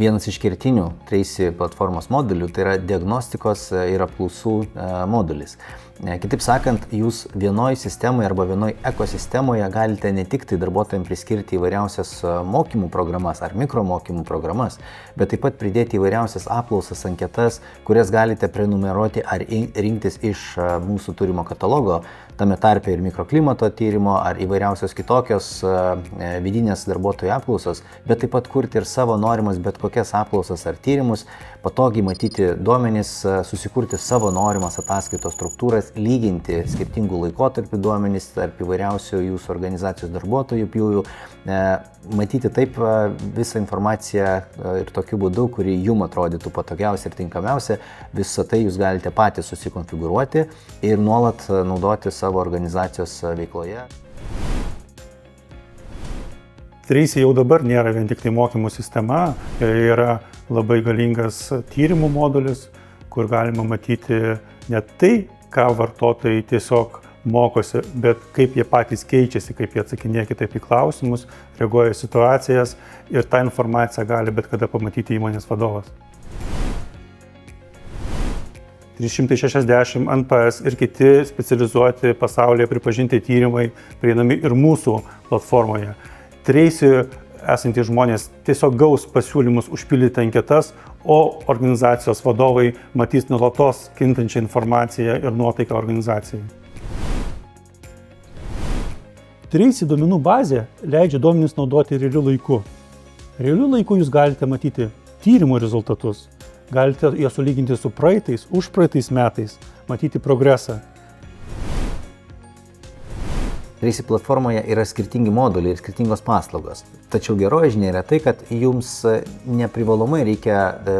Vienas iš kertinių Tracy platformos modulių tai yra diagnostikos ir apklausų modulis. Kitaip sakant, jūs vienoje sistemoje arba vienoje ekosistemoje galite ne tik tai darbuotojams priskirti įvairiausias mokymų programas ar mikromokymų programas, bet taip pat pridėti įvairiausias apklausas, anketas, kurias galite prenumeruoti ar rinktis iš mūsų turimo katalogo, tame tarpe ir mikroklimato tyrimo ar įvairiausios kitokios vidinės darbuotojų apklausos, bet taip pat kurti ir savo norimas bet kokias apklausas ar tyrimus, patogiai matyti duomenis, susikurti savo norimas ataskaitos struktūras, lyginti skirtingų laikotarpių duomenis tarp įvairiausių jūsų organizacijos darbuotojų pjūvių, matyti taip visą informaciją ir tokiu būdu, kuri jums atrodytų patogiausia ir tinkamiausia. Visą tai jūs galite patys susikonfigūruoti ir nuolat naudoti savo organizacijos veikloje. Tracy jau dabar nėra vien tik tai mokymų sistema, yra labai galingas tyrimų modulis, kur galima matyti ne tai, ką vartotojai tiesiog mokosi, bet kaip jie patys keičiasi, kaip jie atsakinėja kitaip į klausimus, reaguoja į situacijas ir tą informaciją gali bet kada pamatyti įmonės vadovas. 360 NPS ir kiti specializuoti pasaulyje pripažinti tyrimai prieinami ir mūsų platformoje. Tracy esantys žmonės tiesiog gaus pasiūlymus užpildyti anketas, o organizacijos vadovai matys nuolatos kintančią informaciją ir nuotaiką organizacijai. Tracy duomenų bazė leidžia duomenis naudoti realiu laiku. Realiu laiku jūs galite matyti tyrimų rezultatus, galite juos sulyginti su praeitais, užpraeitais metais, matyti progresą. Tracy platformoje yra skirtingi moduliai ir skirtingos paslaugos. Tačiau geroji žinia yra tai, kad jums neprivalomai reikia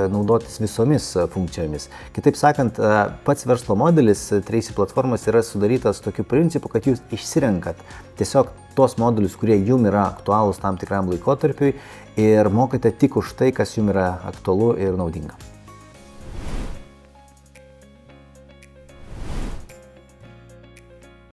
naudotis visomis funkcijomis. Kitaip sakant, pats verslo modelis Tracy platformos yra sudarytas tokiu principu, kad jūs išsirenkat tiesiog tos modulius, kurie jums yra aktualūs tam tikram laikotarpiui ir mokate tik už tai, kas jums yra aktualu ir naudinga.